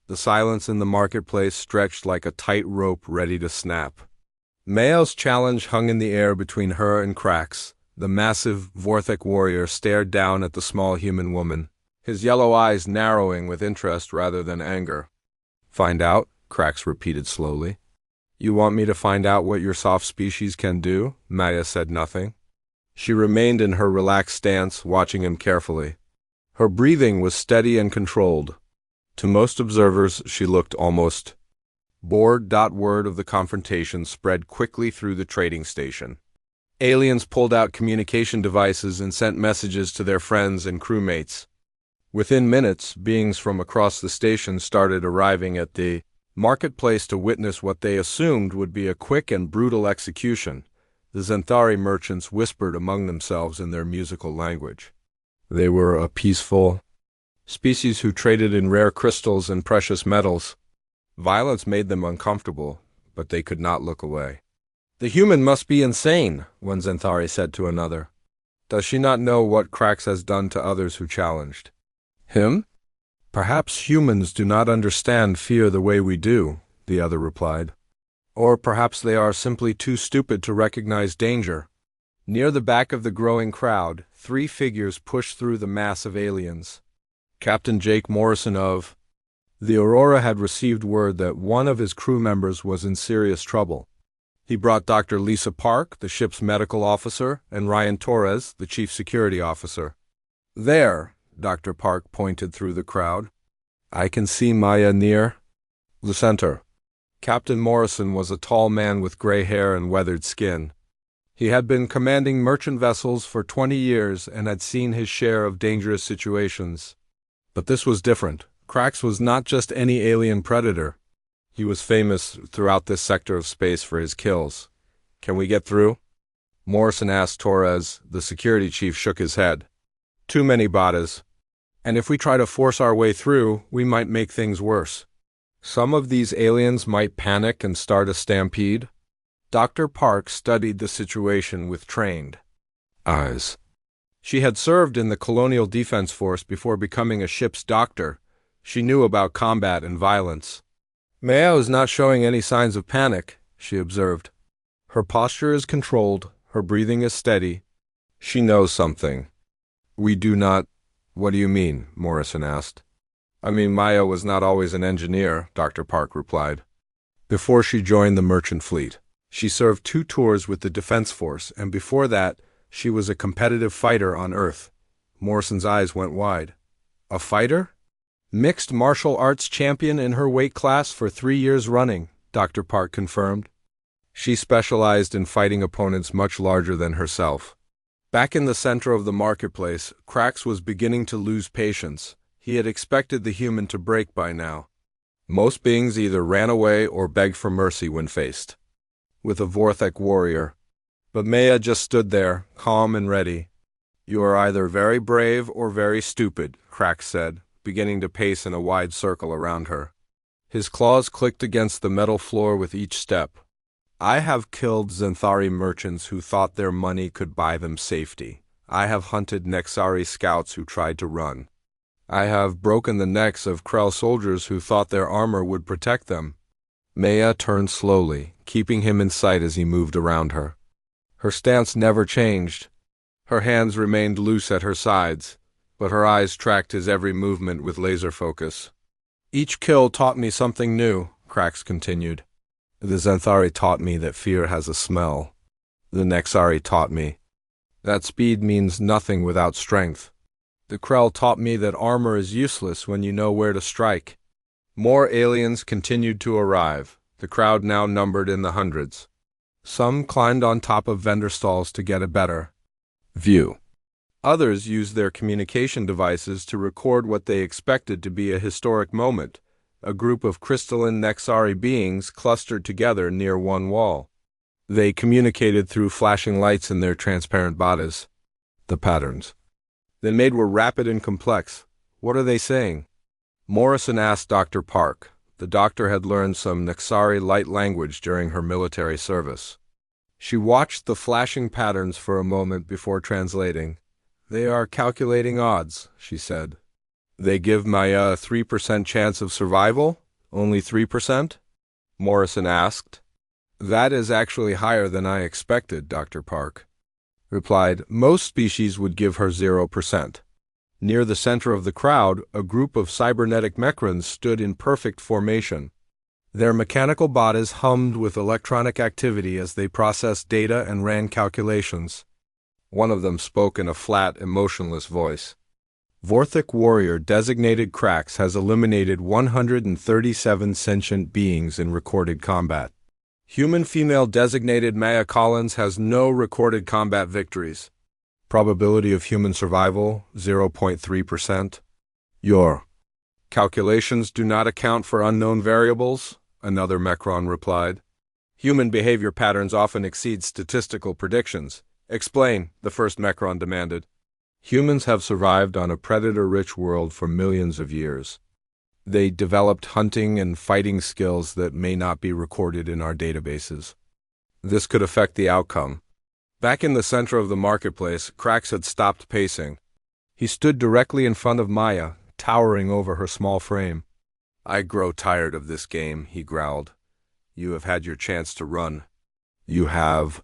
The silence in the marketplace stretched like a tight rope ready to snap. Mayo's challenge hung in the air between her and Krax. The massive Vorthek warrior stared down at the small human woman, his yellow eyes narrowing with interest rather than anger. "Find out?" Krax repeated slowly. "You want me to find out what your soft species can do?" Maya said nothing. She remained in her relaxed stance, watching him carefully. Her breathing was steady and controlled. To most observers, she looked almost bored. Word of the confrontation spread quickly through the trading station. Aliens pulled out communication devices and sent messages to their friends and crewmates. Within minutes, beings from across the station started arriving at the marketplace to witness what they assumed would be a quick and brutal execution. The Xanthari merchants whispered among themselves in their musical language. They were a peaceful species who traded in rare crystals and precious metals. Violence made them uncomfortable, but they could not look away. "The human must be insane," one Xanthari said to another. "Does she not know what Krax has done to others who challenged him?" "Perhaps humans do not understand fear the way we do," the other replied. "Or perhaps they are simply too stupid to recognize danger." Near the back of the growing crowd, three figures pushed through the mass of aliens. Captain Jake Morrison of the Aurora had received word that one of his crew members was in serious trouble. He brought Dr. Lisa Park, the ship's medical officer, and Ryan Torres, the chief security officer. "There," Dr. Park pointed through the crowd. "I can see Maya near the center." Captain Morrison was a tall man with gray hair and weathered skin. He had been commanding merchant vessels for 20 years and had seen his share of dangerous situations. But this was different. Krax was not just any alien predator. He was famous throughout this sector of space for his kills. "Can we get through?" Morrison asked Torres. The security chief shook his head. "Too many Badas. And if we try to force our way through, we might make things worse. Some of these aliens might panic and start a stampede." Dr. Park studied the situation with trained eyes. She had served in the Colonial Defense Force before becoming a ship's doctor. She knew about combat and violence. "Maya is not showing any signs of panic," she observed. "Her posture is controlled, her breathing is steady. She knows something. We do not—" "What do you mean?" Morrison asked. "I mean, Maya was not always an engineer," Dr. Park replied. "Before she joined the merchant fleet, she served 2 tours with the Defense Force, and before that, she was a competitive fighter on Earth." Morrison's eyes went wide. "A fighter?" "Mixed martial arts champion in her weight class for 3 years running," Dr. Park confirmed. She specialized in fighting opponents much larger than herself. Back in the center of the marketplace, Krax was beginning to lose patience. He had expected the human to break by now. Most beings either ran away or begged for mercy when faced with a Vorthek warrior. But Maya just stood there, calm and ready. "You are either very brave or very stupid," Krax said, beginning to pace in a wide circle around her. His claws clicked against the metal floor with each step. "I have killed Xanthari merchants who thought their money could buy them safety. I have hunted Nexari scouts who tried to run. I have broken the necks of Krell soldiers who thought their armor would protect them." Maya turned slowly, keeping him in sight as he moved around her. Her stance never changed. Her hands remained loose at her sides, but her eyes tracked his every movement with laser focus. "Each kill taught me something new," Krax continued. "The Xanthari taught me that fear has a smell. The Nexari taught me that speed means nothing without strength. The Krell taught me that armor is useless when you know where to strike." More aliens continued to arrive, the crowd now numbered in the hundreds. Some climbed on top of vendor stalls to get a better view. Others used their communication devices to record what they expected to be a historic moment, a group of crystalline Nexari beings clustered together near one wall. They communicated through flashing lights in their transparent bodies. The patterns they made were rapid and complex. "What are they saying?" Morrison asked Dr. Park. The doctor had learned some Nexari light language during her military service. She watched the flashing patterns for a moment before translating. "They are calculating odds," she said. They give Maya a 3% chance of survival? Only 3%? Morrison asked. That is actually higher than I expected, Dr. Park replied. Most species would give her 0%. Near the center of the crowd, a group of cybernetic mechrons stood in perfect formation. Their mechanical bodies hummed with electronic activity as they processed data and ran calculations. One of them spoke in a flat, emotionless voice. Vorthic Warrior designated Krax has eliminated 137 sentient beings in recorded combat. Human female designated Maya Collins has no recorded combat victories. Probability of human survival, 0.3%. Your calculations do not account for unknown variables, another Mechron replied. Human behavior patterns often exceed statistical predictions. Explain, the first Mechron demanded. Humans have survived on a predator-rich world for millions of years. They developed hunting and fighting skills that may not be recorded in our databases. This could affect the outcome. Back in the center of the marketplace, Krax had stopped pacing. He stood directly in front of Maya, towering over her small frame. I grow tired of this game, he growled. You have had your chance to run. You have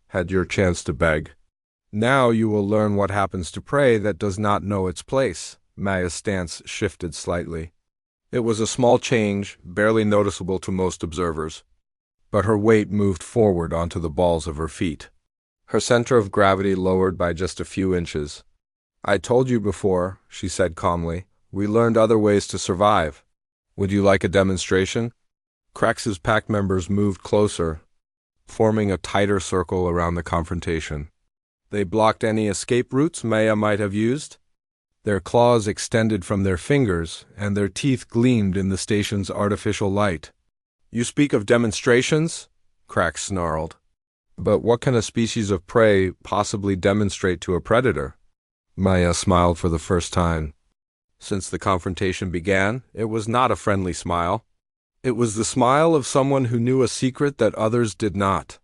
had your chance to beg. Now you will learn what happens to prey that does not know its place. Maya's stance shifted slightly. It was a small change, barely noticeable to most observers. But her weight moved forward onto the balls of her feet. Her center of gravity lowered by just a few inches. I told you before, she said calmly. We learned other ways to survive. Would you like a demonstration? Krax's pack members moved closer, forming a tighter circle around the confrontation. They blocked any escape routes Maya might have used. Their claws extended from their fingers, and their teeth gleamed in the station's artificial light. You speak of demonstrations? Krax snarled. But what can a species of prey possibly demonstrate to a predator? Maya smiled for the first time. Since the confrontation began, it was not a friendly smile. It was the smile of someone who knew a secret that others did not.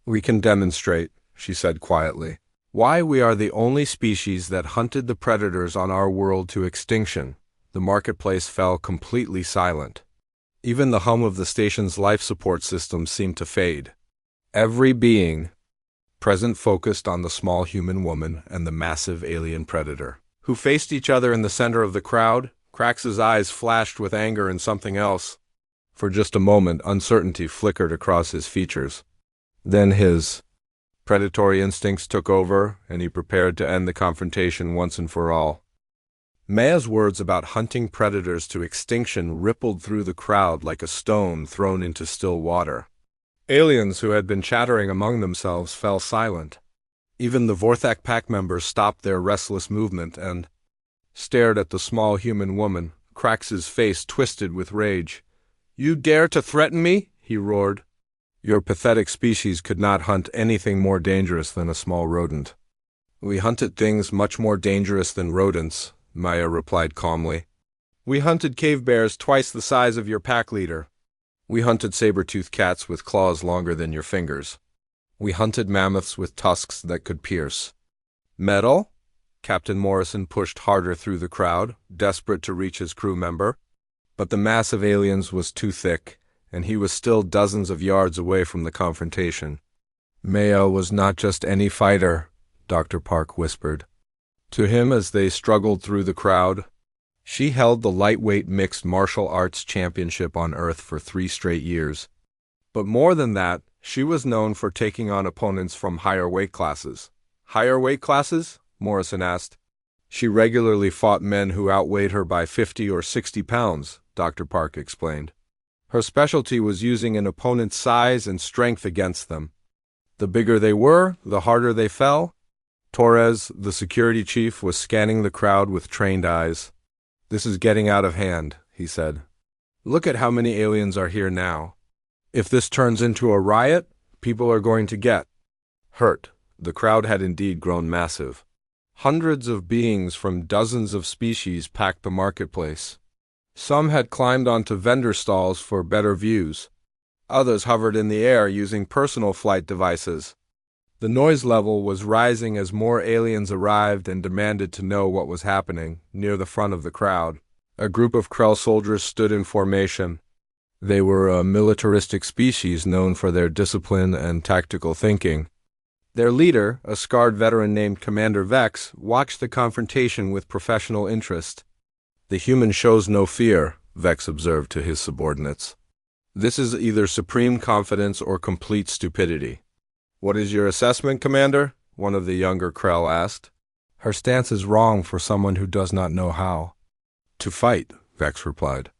We can demonstrate, she said quietly. Why we are the only species that hunted the predators on our world to extinction. The marketplace fell completely silent. Even the hum of the station's life support system seemed to fade. Every being present focused on the small human woman and the massive alien predator, who faced each other in the center of the crowd. Krax's eyes flashed with anger and something else. For just a moment, uncertainty flickered across his features. Then his predatory instincts took over, and he prepared to end the confrontation once and for all. Maya's words about hunting predators to extinction rippled through the crowd like a stone thrown into still water. Aliens who had been chattering among themselves fell silent. Even the Vorthak pack members stopped their restless movement and stared at the small human woman. Krax's face twisted with rage. You dare to threaten me? He roared. Your pathetic species could not hunt anything more dangerous than a small rodent. We hunted things much more dangerous than rodents, Maya replied calmly. We hunted cave bears twice the size of your pack leader. We hunted saber-toothed cats with claws longer than your fingers. We hunted mammoths with tusks that could pierce. Metal? Captain Morrison pushed harder through the crowd, desperate to reach his crew member. But the mass of aliens was too thick, and he was still dozens of yards away from the confrontation. Maya was not just any fighter, Dr. Park whispered to him as they struggled through the crowd. She held the lightweight mixed martial arts championship on Earth for 3 straight years. But more than that, she was known for taking on opponents from higher weight classes. Higher weight classes? Morrison asked. She regularly fought men who outweighed her by 50 or 60 pounds, Dr. Park explained. Her specialty was using an opponent's size and strength against them. The bigger they were, the harder they fell. Torres, the security chief, was scanning the crowd with trained eyes. This is getting out of hand, he said. Look at how many aliens are here now. If this turns into a riot, people are going to get hurt. The crowd had indeed grown massive. Hundreds of beings from dozens of species packed the marketplace. Some had climbed onto vendor stalls for better views. Others hovered in the air using personal flight devices. The noise level was rising as more aliens arrived and demanded to know what was happening. Near the front of the crowd, a group of Krell soldiers stood in formation. They were a militaristic species known for their discipline and tactical thinking. Their leader, a scarred veteran named Commander Vex, watched the confrontation with professional interest. "The human shows no fear," Vex observed to his subordinates. "This is either supreme confidence or complete stupidity." "What is your assessment, Commander?" one of the younger Krell asked. "Her stance is wrong for someone who does not know how to fight," Vex replied.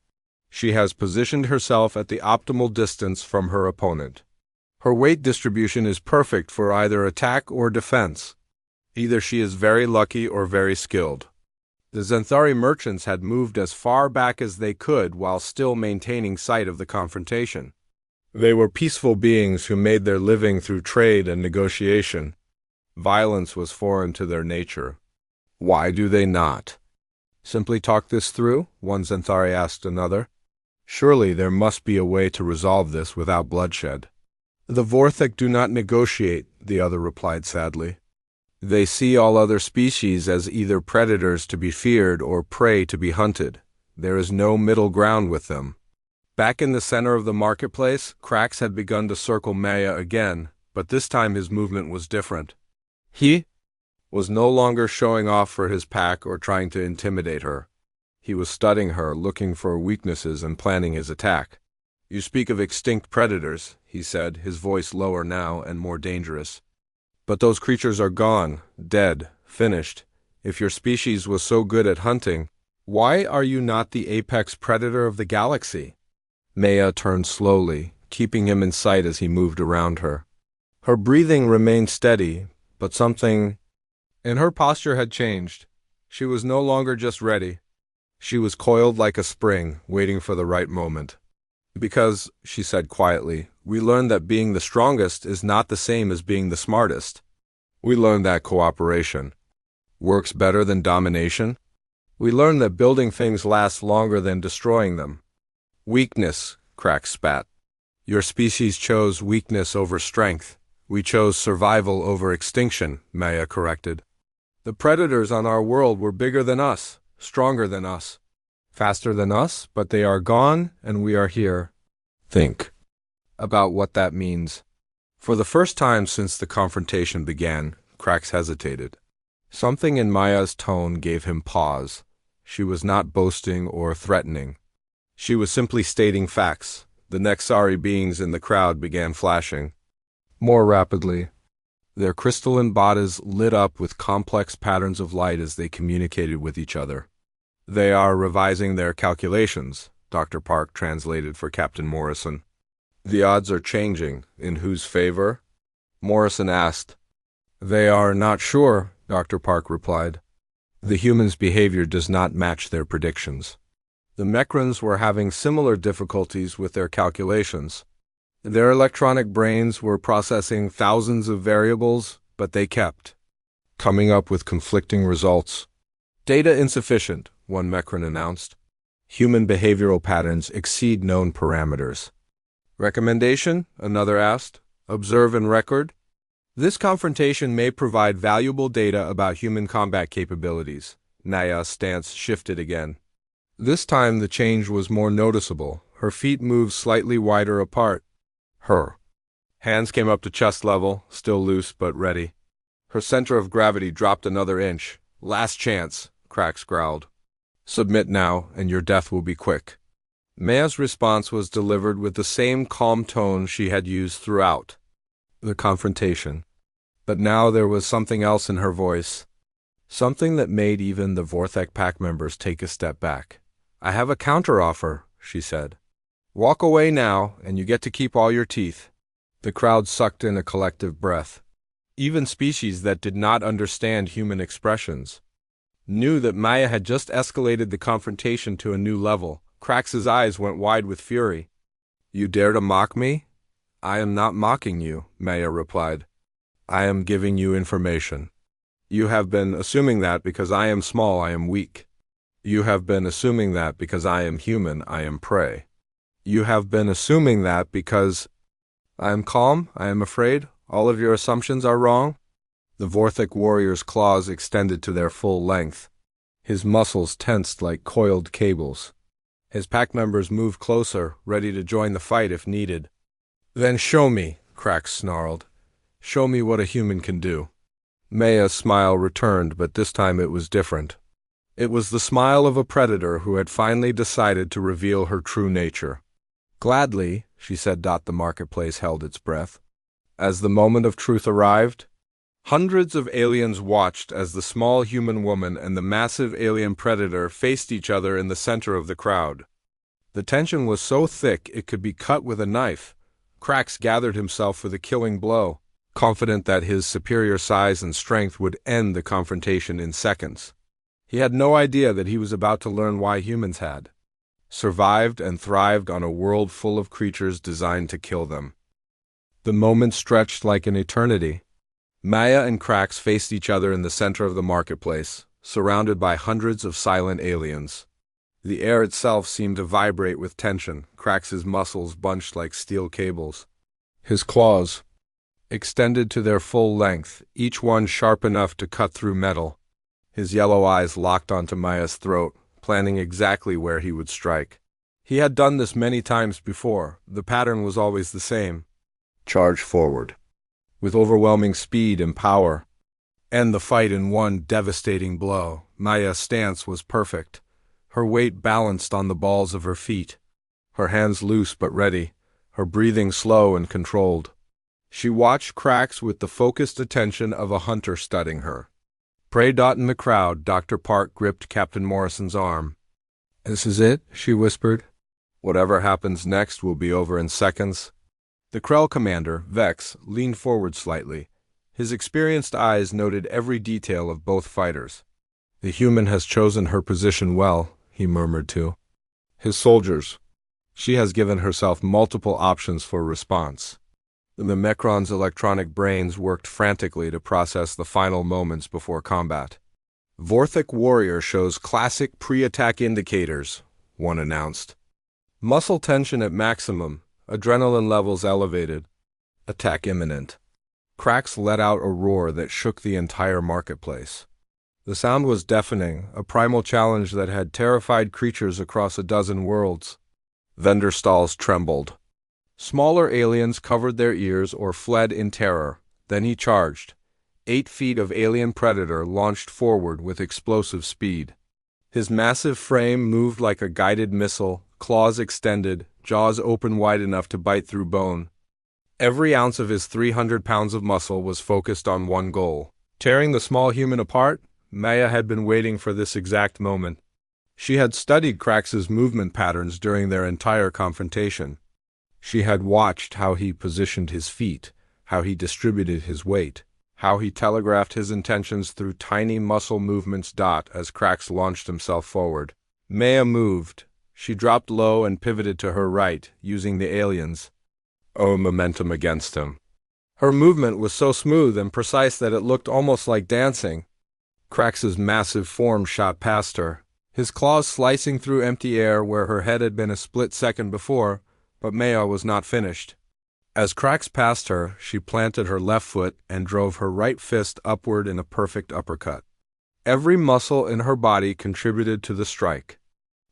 "She has positioned herself at the optimal distance from her opponent. Her weight distribution is perfect for either attack or defense. Either she is very lucky or very skilled." The Xanthari merchants had moved as far back as they could while still maintaining sight of the confrontation. They were peaceful beings who made their living through trade and negotiation. Violence was foreign to their nature. "Why do they not simply talk this through?" one Xanthari asked another. "Surely there must be a way to resolve this without bloodshed." "The Vorthek do not negotiate," the other replied sadly. "They see all other species as either predators to be feared or prey to be hunted. There is no middle ground with them." Back in the center of the marketplace, Krax had begun to circle Maya again, but this time his movement was different. He was no longer showing off for his pack or trying to intimidate her. He was studying her, looking for weaknesses and planning his attack. "You speak of extinct predators," he said, his voice lower now and more dangerous. "But those creatures are gone, dead, finished. If your species was so good at hunting, why are you not the apex predator of the galaxy?" Maya turned slowly, keeping him in sight as he moved around her. Her breathing remained steady, but something in her posture had changed. She was no longer just ready. She was coiled like a spring, waiting for the right moment. "Because," she said quietly, "we learned that being the strongest is not the same as being the smartest. We learned that cooperation works better than domination. We learned that building things lasts longer than destroying them." "Weakness," Krax spat. "Your species chose weakness over strength. We chose survival over extinction," Maya corrected. "The predators on our world were bigger than us, stronger than us, faster than us, but they are gone and we are here. Think about what that means." For the first time since the confrontation began, Krax hesitated. Something in Maya's tone gave him pause. She was not boasting or threatening. She was simply stating facts. The Nexari beings in the crowd began flashing more rapidly. Their crystalline bodies lit up with complex patterns of light as they communicated with each other. "They are revising their calculations," Dr. Park translated for Captain Morrison. "The odds are changing. In whose favor?" Morrison asked. "They are not sure," Dr. Park replied. "The humans' behavior does not match their predictions." The Mekrans were having similar difficulties with their calculations. Their electronic brains were processing thousands of variables, but they kept coming up with conflicting results. "Data insufficient," one Mekran announced. "Human behavioral patterns exceed known parameters." "Recommendation?" another asked. "Observe and record?" "This confrontation may provide valuable data about human combat capabilities." Naya's stance shifted again. This time the change was more noticeable. Her feet moved slightly wider apart. Her hands came up to chest level, still loose but ready. Her center of gravity dropped another inch. "Last chance," Krax growled. "Submit now, and your death will be quick." Maya's response was delivered with the same calm tone she had used throughout the confrontation. But now there was something else in her voice. Something that made even the Vorthek pack members take a step back. "I have a counteroffer," she said. "Walk away now, and you get to keep all your teeth." The crowd sucked in a collective breath. Even species that did not understand human expressions knew that Maya had just escalated the confrontation to a new level. Krax's eyes went wide with fury. "You dare to mock me?" "I am not mocking you," Maya replied. "I am giving you information. You have been assuming that because I am small, I am weak. You have been assuming that because I am human, I am prey. You have been assuming that because I am calm, I am afraid. All of your assumptions are wrong? The Vorthic warrior's claws extended to their full length. His muscles tensed like coiled cables. His pack members moved closer, ready to join the fight if needed. Then show me, Krax snarled. Show me what a human can do. Maya's smile returned, but this time it was different. It was the smile of a predator who had finally decided to reveal her true nature. Gladly, she said. The marketplace held its breath. As the moment of truth arrived, hundreds of aliens watched as the small human woman and the massive alien predator faced each other in the center of the crowd. The tension was so thick it could be cut with a knife. Krax gathered himself for the killing blow, confident that his superior size and strength would end the confrontation in seconds. He had no idea that he was about to learn why humans had survived and thrived on a world full of creatures designed to kill them. The moment stretched like an eternity. Maya and Krax faced each other in the center of the marketplace, surrounded by hundreds of silent aliens. The air itself seemed to vibrate with tension, Krax's muscles bunched like steel cables. His claws extended to their full length, each one sharp enough to cut through metal. His yellow eyes locked onto Maya's throat, planning exactly where he would strike. He had done this many times before. The pattern was always the same. Charge forward. With overwhelming speed and power. End the fight in one devastating blow. Maya's stance was perfect. Her weight balanced on the balls of her feet. Her hands loose but ready. Her breathing slow and controlled. She watched Krax with the focused attention of a hunter studying her. Prey in the crowd, Dr. Park gripped Captain Morrison's arm. This is it, she whispered. Whatever happens next will be over in seconds. The Krell commander, Vex, leaned forward slightly. His experienced eyes noted every detail of both fighters. The human has chosen her position well, he murmured to his soldiers. She has given herself multiple options for response. The Mechron's electronic brains worked frantically to process the final moments before combat. Vorthic warrior shows classic pre-attack indicators, one announced. Muscle tension at maximum, adrenaline levels elevated. Attack imminent. Krax let out a roar that shook the entire marketplace. The sound was deafening, a primal challenge that had terrified creatures across a dozen worlds. Vendor stalls trembled. Smaller aliens covered their ears or fled in terror. Then he charged. 8 feet of alien predator launched forward with explosive speed. His massive frame moved like a guided missile, claws extended, jaws open wide enough to bite through bone. Every ounce of his 300 pounds of muscle was focused on one goal. Tearing the small human apart, Maya had been waiting for this exact moment. She had studied Krax's movement patterns during their entire confrontation. She had watched how he positioned his feet, how he distributed his weight, how he telegraphed his intentions through tiny muscle movements. As Krax launched himself forward, Maya moved. She dropped low and pivoted to her right, using the alien's momentum against him. Her movement was so smooth and precise that it looked almost like dancing. Krax's massive form shot past her, his claws slicing through empty air where her head had been a split second before. But Maya was not finished. As Krax passed her, she planted her left foot and drove her right fist upward in a perfect uppercut. Every muscle in her body contributed to the strike.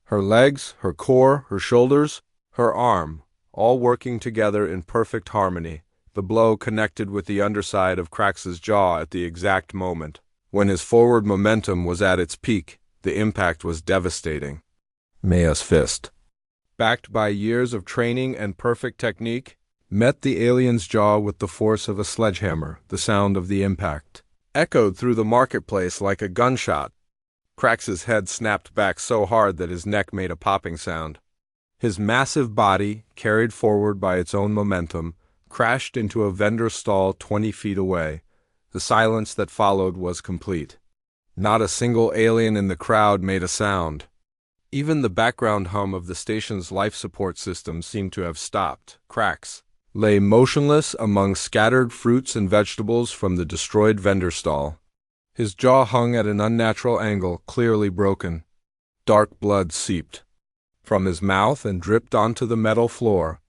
Her legs, her core, her shoulders, her arm, all working together in perfect harmony. The blow connected with the underside of Krax's jaw at the exact moment. When his forward momentum was at its peak, the impact was devastating. Maya's fist, backed by years of training and perfect technique, met the alien's jaw with the force of a sledgehammer. The sound of the impact echoed through the marketplace like a gunshot. Krax's head snapped back so hard that his neck made a popping sound. His massive body, carried forward by its own momentum, crashed into a vendor stall 20 feet away. The silence that followed was complete. Not a single alien in the crowd made a sound. Even the background hum of the station's life support system seemed to have stopped. Krax lay motionless among scattered fruits and vegetables from the destroyed vendor stall. His jaw hung at an unnatural angle, clearly broken. Dark blood seeped from his mouth and dripped onto the metal floor.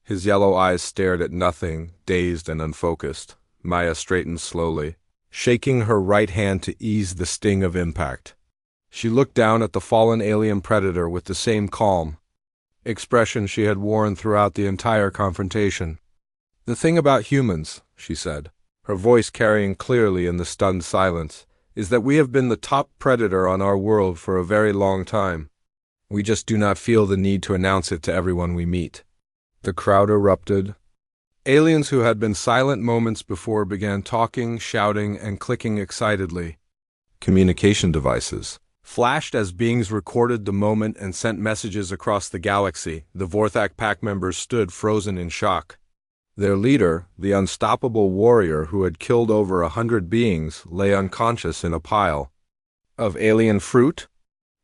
His yellow eyes stared at nothing, dazed and unfocused. Maya straightened slowly, shaking her right hand to ease the sting of impact. She looked down at the fallen alien predator with the same calm expression she had worn throughout the entire confrontation. "The thing about humans," she said, her voice carrying clearly in the stunned silence, "is that we have been the top predator on our world for a very long time. We just do not feel the need to announce it to everyone we meet." The crowd erupted. Aliens who had been silent moments before began talking, shouting, and clicking excitedly. Communication devices flashed as beings recorded the moment and sent messages across the galaxy. The Vorthak pack members stood frozen in shock. Their leader, the unstoppable warrior who had killed over 100 beings, lay unconscious in a pile of alien fruit.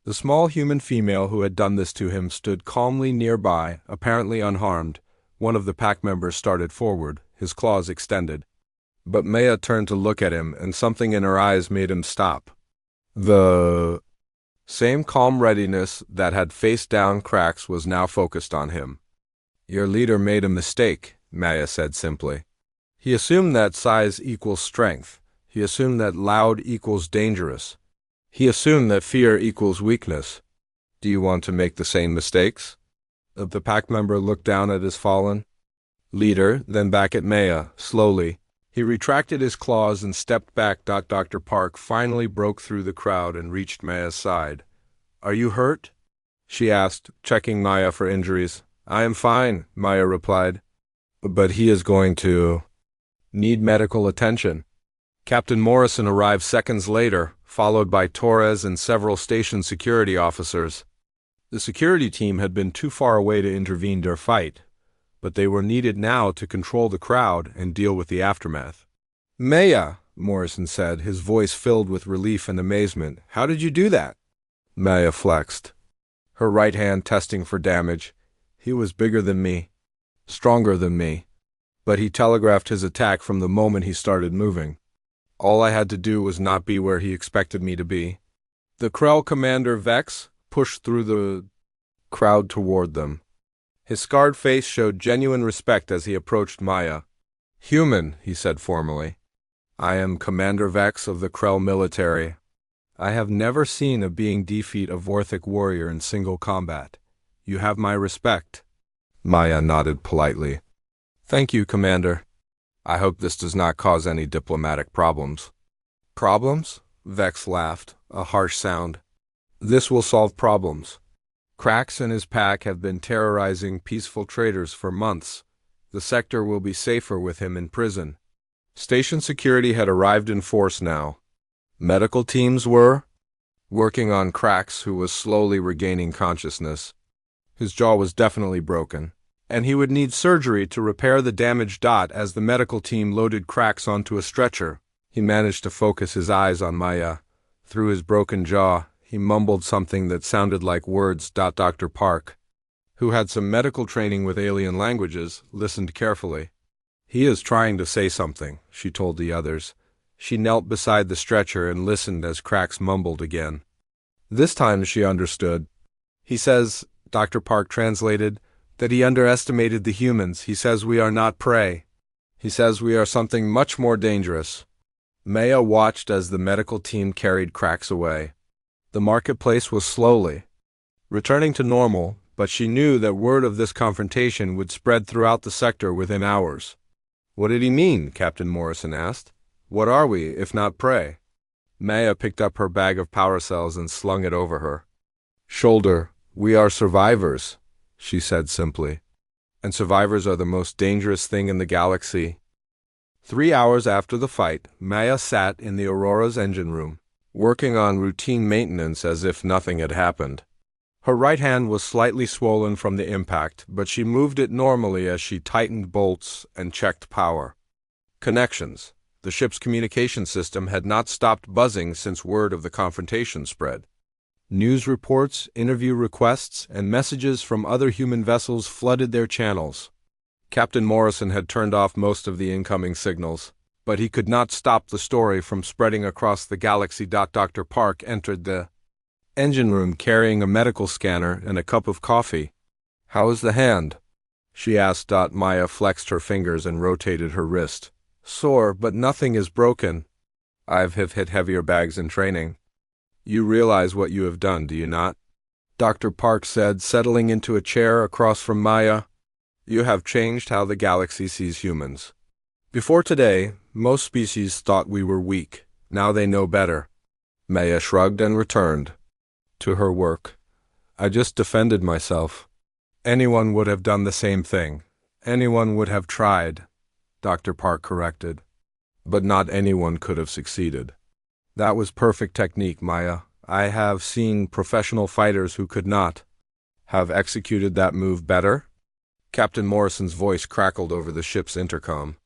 The small human female who had done this to him stood calmly nearby, apparently unharmed. One of the pack members started forward, his claws extended. But Maya turned to look at him, and something in her eyes made him stop. The same calm readiness that had faced down Krax was now focused on him. "Your leader made a mistake," Maya said simply. "He assumed that size equals strength. He assumed that loud equals dangerous. He assumed that fear equals weakness. Do you want to make the same mistakes?" The pack member looked down at his fallen leader, then back at Maya, slowly. He retracted his claws and stepped back. Dr. Park finally broke through the crowd and reached Maya's side. "Are you hurt?" she asked, checking Maya for injuries. "I am fine," Maya replied. "But he is going to need medical attention." Captain Morrison arrived seconds later, followed by Torres and several station security officers. The security team had been too far away to intervene or fight, but they were needed now to control the crowd and deal with the aftermath. "Maya," Morrison said, his voice filled with relief and amazement. "How did you do that?" Maya flexed, her right hand testing for damage. "He was bigger than me, stronger than me, but he telegraphed his attack from the moment he started moving. All I had to do was not be where he expected me to be." The Krell commander Vex pushed through the crowd toward them. His scarred face showed genuine respect as he approached Maya. "Human," he said formally. "I am Commander Vex of the Krell military. I have never seen a being defeat a Vorthak warrior in single combat. You have my respect." Maya nodded politely. "Thank you, Commander. I hope this does not cause any diplomatic problems." "Problems?" Vex laughed, a harsh sound. "This will solve problems. Krax and his pack have been terrorizing peaceful traders for months. The sector will be safer with him in prison." Station security had arrived in force now. Medical teams were working on Krax, who was slowly regaining consciousness. His jaw was definitely broken, and he would need surgery to repair the damaged dot. As the medical team loaded Krax onto a stretcher, he managed to focus his eyes on Maya. Through his broken jaw, he mumbled something that sounded like words. Dr. Park, who had some medical training with alien languages, listened carefully. "He is trying to say something," she told the others. She knelt beside the stretcher and listened as Krax mumbled again. This time she understood. "He says," Dr. Park translated, "that he underestimated the humans. He says we are not prey. He says we are something much more dangerous." Maya watched as the medical team carried Krax away. The marketplace was slowly returning to normal, but she knew that word of this confrontation would spread throughout the sector within hours. "What did he mean?" Captain Morrison asked. "What are we, if not prey?" Maya picked up her bag of power cells and slung it over her shoulder. "We are survivors," she said simply. "And survivors are the most dangerous thing in the galaxy." 3 hours after the fight, Maya sat in the Aurora's engine room, working on routine maintenance as if nothing had happened. Her right hand was slightly swollen from the impact, but she moved it normally as she tightened bolts and checked power connections. The ship's communication system had not stopped buzzing since word of the confrontation spread. News reports, interview requests, and messages from other human vessels flooded their channels. Captain Morrison had turned off most of the incoming signals, but he could not stop the story from spreading across the galaxy. Dr. Park entered the engine room carrying a medical scanner and a cup of coffee. "How is the hand?" she asked. Maya flexed her fingers and rotated her wrist. Sore, but nothing is broken. I've hit heavier bags in training. You realize what you have done, do you not? Dr. Park said, settling into a chair across from Maya. You have changed how the galaxy sees humans. Before today, most species thought we were weak. Now they know better. Maya shrugged and returned to her work. I just defended myself. Anyone would have done the same thing. Anyone would have tried, Dr. Park corrected. But not anyone could have succeeded. That was perfect technique, Maya. I have seen professional fighters who could not have executed that move better. Captain Morrison's voice crackled over the ship's intercom.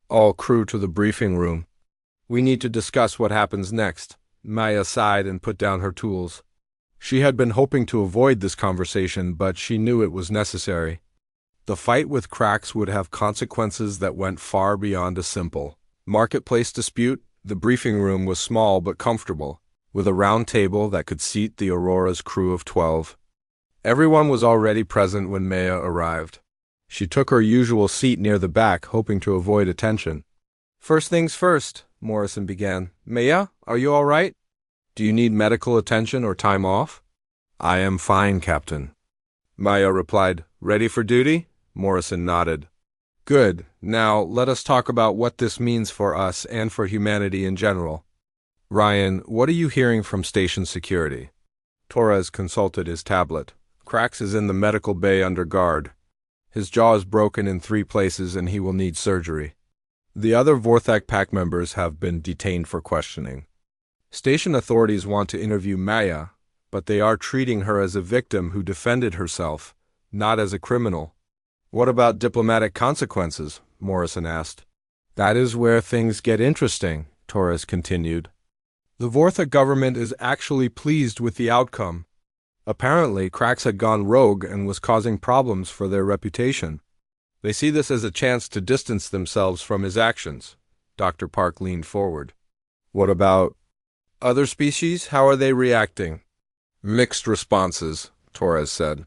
All crew to the briefing room. We need to discuss what happens next. Maya sighed and put down her tools. She had been hoping to avoid this conversation, but she knew it was necessary. The fight with Krax would have consequences that went far beyond a simple marketplace dispute. The briefing room was small but comfortable, with a round table that could seat the Aurora's crew of 12. Everyone was already present when Maya arrived. She took her usual seat near the back, hoping to avoid attention. First things first, Morrison began. Maya, are you all right? Do you need medical attention or time off? I am fine, Captain. Maya replied. Ready for duty? Morrison nodded. Good. Now, let us talk about what this means for us and for humanity in general. Ryan, what are you hearing from station security? Torres consulted his tablet. Krax is in the medical bay under guard. His jaw is broken in 3 places and he will need surgery. The other Vorthak pack members have been detained for questioning. Station authorities want to interview Maya, but they are treating her as a victim who defended herself, not as a criminal. What about diplomatic consequences? Morrison asked. That is where things get interesting, Torres continued. The Vorthak government is actually pleased with the outcome. Apparently, Krax had gone rogue and was causing problems for their reputation. They see this as a chance to distance themselves from his actions. Dr. Park leaned forward. What about other species? How are they reacting? Mixed responses, Torres said.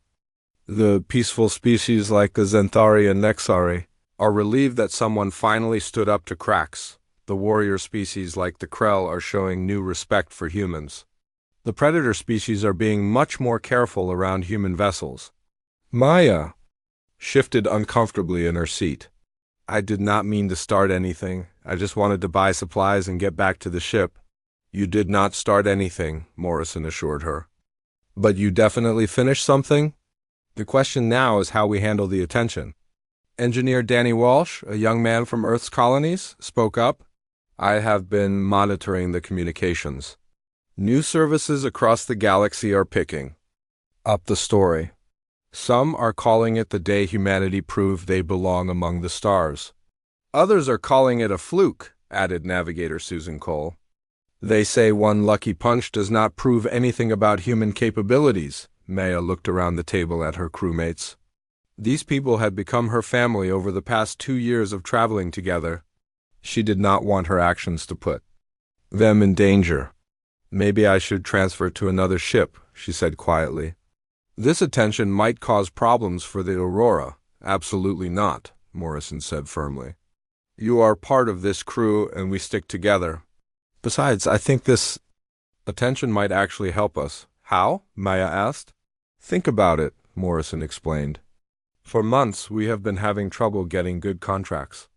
The peaceful species like the Zenthari and Nexari are relieved that someone finally stood up to Krax. The warrior species like the Krell are showing new respect for humans. The predator species are being much more careful around human vessels. Maya shifted uncomfortably in her seat. I did not mean to start anything. I just wanted to buy supplies and get back to the ship. You did not start anything, Morrison assured her. But you definitely finished something? The question now is how we handle the attention. Engineer Danny Walsh, a young man from Earth's colonies, spoke up. I have been monitoring the communications. New services across the galaxy are picking up the story. Some are calling it the day humanity proved they belong among the stars. Others are calling it a fluke, added Navigator Susan Cole. They say one lucky punch does not prove anything about human capabilities. Maya looked around the table at her crewmates. These people had become her family over the past 2 years of traveling together. She did not want her actions to put them in danger. Maybe I should transfer to another ship, she said quietly. This attention might cause problems for the Aurora. Absolutely not, Morrison said firmly. You are part of this crew and we stick together. Besides, I think this attention might actually help us. How? Maya asked. Think about it, Morrison explained. For months, we have been having trouble getting good contracts.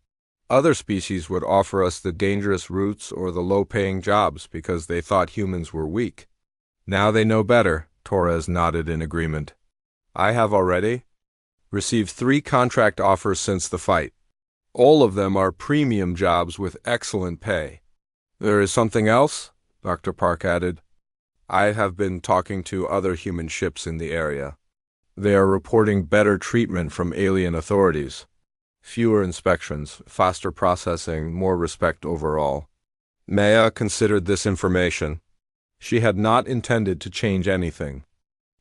Other species would offer us the dangerous routes or the low-paying jobs because they thought humans were weak. Now they know better, Torres nodded in agreement. I have already received 3 contract offers since the fight. All of them are premium jobs with excellent pay. There is something else, Dr. Park added. I have been talking to other human ships in the area. They are reporting better treatment from alien authorities. Fewer inspections, faster processing, more respect overall. Maya considered this information. She had not intended to change anything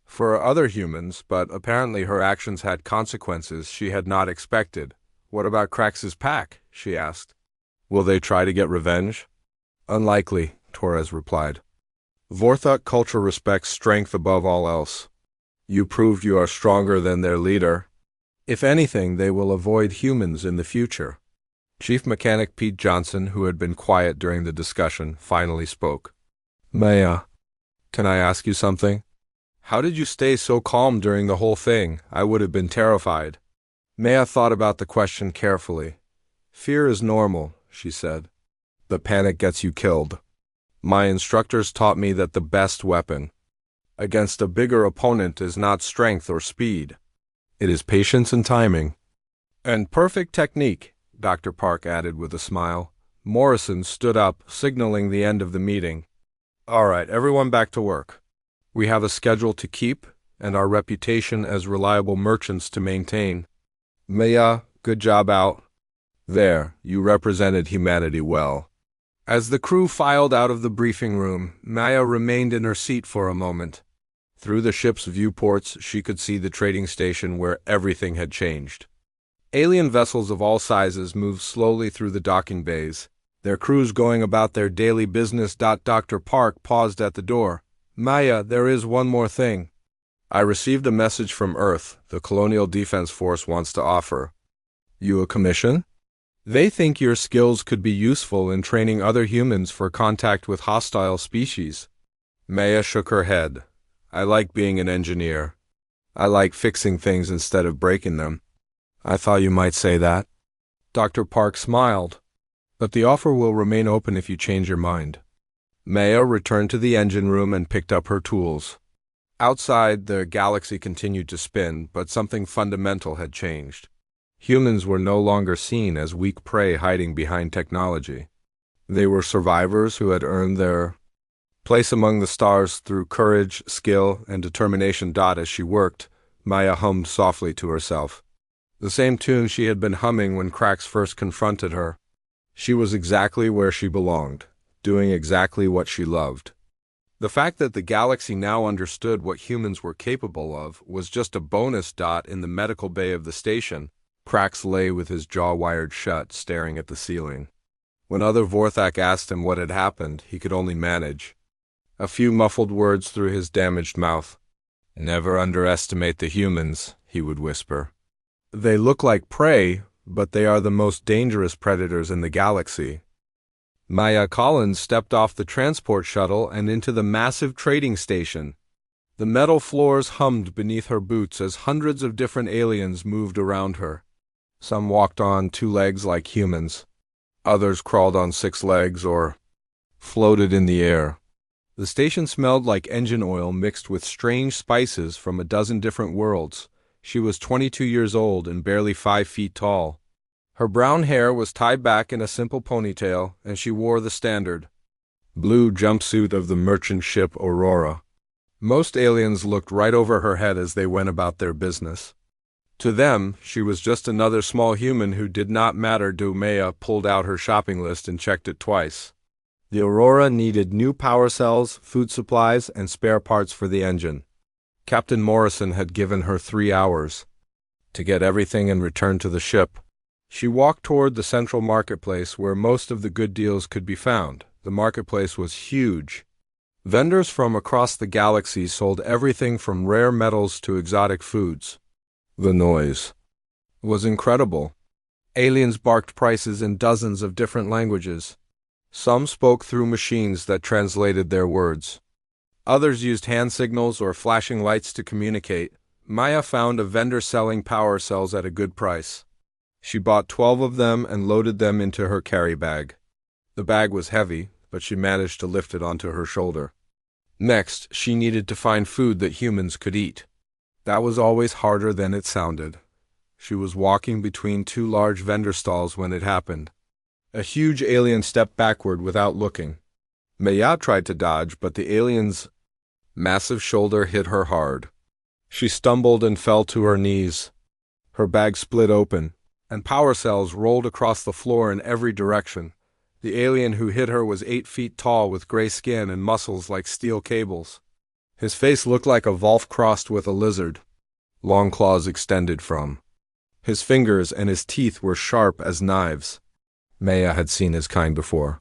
for other humans, but apparently her actions had consequences she had not expected. What about Krax's pack? She asked. Will they try to get revenge? Unlikely, Torres replied. Vorthak culture respects strength above all else. You proved you are stronger than their leader. If anything, they will avoid humans in the future. Chief Mechanic Pete Johnson, who had been quiet during the discussion, finally spoke. Maya, can I ask you something? How did you stay so calm during the whole thing? I would have been terrified. Maya thought about the question carefully. Fear is normal, she said. But panic gets you killed. My instructors taught me that the best weapon against a bigger opponent is not strength or speed. It is patience and timing. And perfect technique, Dr. Park added with a smile. Morrison stood up, signaling the end of the meeting. All right, everyone back to work. We have a schedule to keep and our reputation as reliable merchants to maintain. Maya, good job out. There, you represented humanity well. As the crew filed out of the briefing room, Maya remained in her seat for a moment. Through the ship's viewports, she could see the trading station where everything had changed. Alien vessels of all sizes moved slowly through the docking bays, their crews going about their daily business. Dr. Park paused at the door. Maya, there is one more thing. I received a message from Earth. The Colonial Defense Force wants to offer you a commission? They think your skills could be useful in training other humans for contact with hostile species. Maya shook her head. I like being an engineer. I like fixing things instead of breaking them. I thought you might say that. Dr. Park smiled. But the offer will remain open if you change your mind. Maya returned to the engine room and picked up her tools. Outside, the galaxy continued to spin, but something fundamental had changed. Humans were no longer seen as weak prey hiding behind technology. They were survivors who had earned their place among the stars through courage, skill, and determination. As she worked, Maya hummed softly to herself. The same tune she had been humming when Krax first confronted her. She was exactly where she belonged, doing exactly what she loved. The fact that the galaxy now understood what humans were capable of was just a bonus. In the medical bay of the station, Krax lay with his jaw wired shut, staring at the ceiling. When other Vorthak asked him what had happened, he could only manage a few muffled words through his damaged mouth. Never underestimate the humans, he would whisper. They look like prey, but they are the most dangerous predators in the galaxy. Maya Collins stepped off the transport shuttle and into the massive trading station. The metal floors hummed beneath her boots as hundreds of different aliens moved around her. Some walked on 2 legs like humans. Others crawled on 6 legs or floated in the air. The station smelled like engine oil mixed with strange spices from a dozen different worlds. She was 22 years old and barely 5 feet tall. Her brown hair was tied back in a simple ponytail, and she wore the standard blue jumpsuit of the merchant ship Aurora. Most aliens looked right over her head as they went about their business. To them, she was just another small human who did not matter. Maya pulled out her shopping list and checked it twice. The Aurora needed new power cells, food supplies, and spare parts for the engine. Captain Morrison had given her 3 hours to get everything and return to the ship. She walked toward the central marketplace where most of the good deals could be found. The marketplace was huge. Vendors from across the galaxy sold everything from rare metals to exotic foods. The noise was incredible. Aliens barked prices in dozens of different languages. Some spoke through machines that translated their words. Others used hand signals or flashing lights to communicate. Maya found a vendor selling power cells at a good price. She bought 12 of them and loaded them into her carry bag. The bag was heavy, but she managed to lift it onto her shoulder. Next, she needed to find food that humans could eat. That was always harder than it sounded. She was walking between 2 large vendor stalls when it happened. A huge alien stepped backward without looking. Maya tried to dodge, but the alien's massive shoulder hit her hard. She stumbled and fell to her knees. Her bag split open, and power cells rolled across the floor in every direction. The alien who hit her was 8 feet tall with gray skin and muscles like steel cables. His face looked like a Volf crossed with a lizard. Long claws extended from his fingers, and his teeth were sharp as knives. Maya had seen his kind before.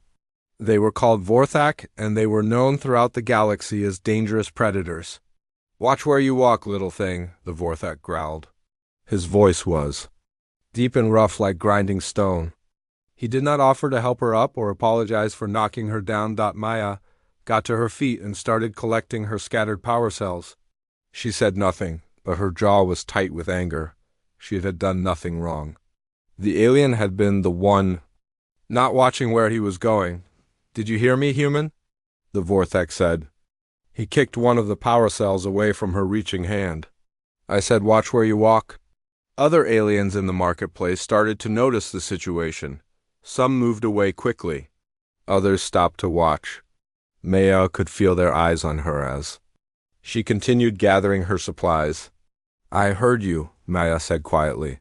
They were called Vorthak, and they were known throughout the galaxy as dangerous predators. "Watch where you walk, little thing," the Vorthak growled. His voice was deep and rough like grinding stone. He did not offer to help her up or apologize for knocking her down. Maya got to her feet and started collecting her scattered power cells. She said nothing, but her jaw was tight with anger. She had done nothing wrong. The alien had been the one not watching where he was going. "Did you hear me, human?" the Vortex said. He kicked one of the power cells away from her reaching hand. "I said watch where you walk." Other aliens in the marketplace started to notice the situation. Some moved away quickly. Others stopped to watch. Maya could feel their eyes on her as she continued gathering her supplies. "I heard you," Maya said quietly.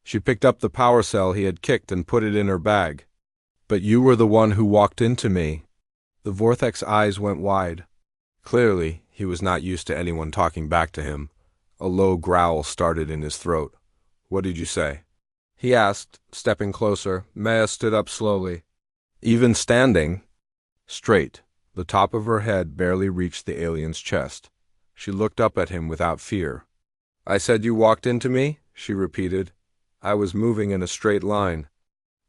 She picked up the power cell he had kicked and put it in her bag. "But you were the one who walked into me." The Vortex's eyes went wide. Clearly, he was not used to anyone talking back to him. A low growl started in his throat. "What did you say?" he asked, stepping closer. Maya stood up slowly. Even standing straight, the top of her head barely reached the alien's chest. She looked up at him without fear. "I said you walked into me," she repeated. "I was moving in a straight line.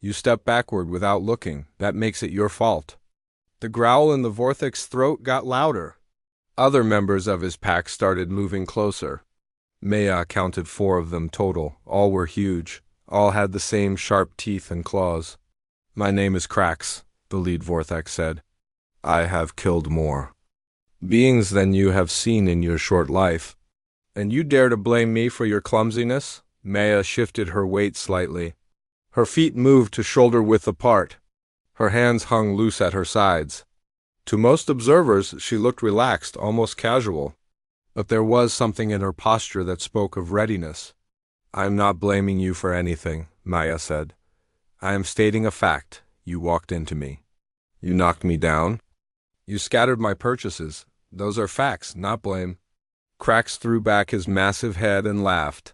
You stepped backward without looking. That makes it your fault." The growl in the Vortex's throat got louder. Other members of his pack started moving closer. Maya counted 4 of them total. All were huge. All had the same sharp teeth and claws. "My name is Krax," the lead Vortex said. "I have killed more beings than you have seen in your short life. And you dare to blame me for your clumsiness?" Maya shifted her weight slightly. Her feet moved to shoulder-width apart. Her hands hung loose at her sides. To most observers, she looked relaxed, almost casual. But there was something in her posture that spoke of readiness. "I am not blaming you for anything," Maya said. "I am stating a fact. You walked into me. You knocked me down. You scattered my purchases. Those are facts, not blame." Krax threw back his massive head and laughed.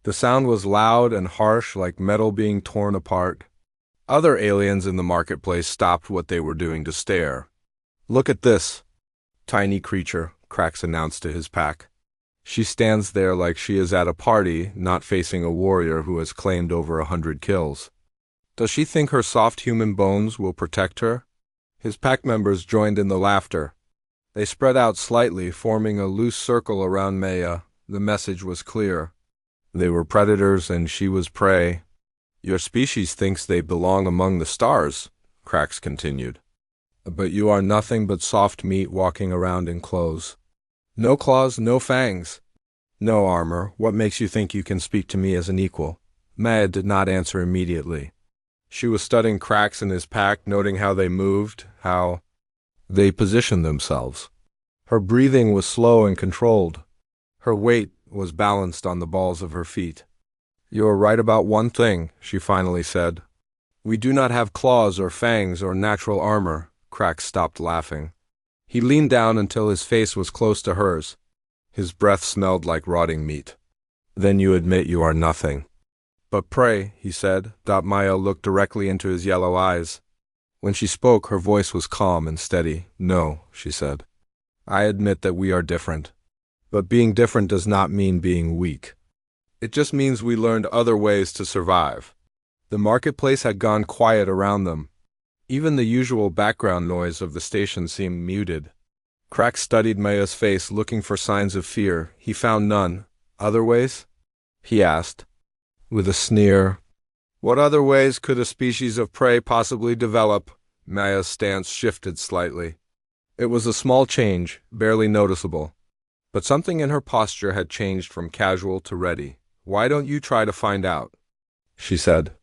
The sound was loud and harsh, like metal being torn apart. Other aliens in the marketplace stopped what they were doing to stare. "Look at this tiny creature," Krax announced to his pack. "She stands there like she is at a party, not facing a warrior who has claimed over 100 kills. Does she think her soft human bones will protect her?" His pack members joined in the laughter. They spread out slightly, forming a loose circle around Maya. The message was clear. They were predators and she was prey. "Your species thinks they belong among the stars," Krax continued. "But you are nothing but soft meat walking around in clothes. No claws, no fangs, no armor. What makes you think you can speak to me as an equal?" Maya did not answer immediately. She was studying Krax and his pack, noting how they moved, how they positioned themselves. Her breathing was slow and controlled. Her weight was balanced on the balls of her feet. "You are right about one thing," she finally said. "We do not have claws or fangs or natural armor." Krax stopped laughing. He leaned down until his face was close to hers. His breath smelled like rotting meat. "Then you admit you are nothing." "But pray," he said. Maya looked directly into his yellow eyes. When she spoke, her voice was calm and steady. "No," she said. "I admit that we are different. But being different does not mean being weak. It just means we learned other ways to survive." The marketplace had gone quiet around them. Even the usual background noise of the station seemed muted. Krax studied Maya's face, looking for signs of fear. He found none. "Other ways?" he asked, with a sneer. "What other ways could a species of prey possibly develop?" Maya's stance shifted slightly. It was a small change, barely noticeable. But something in her posture had changed from casual to ready. "Why don't you try to find out?" she said.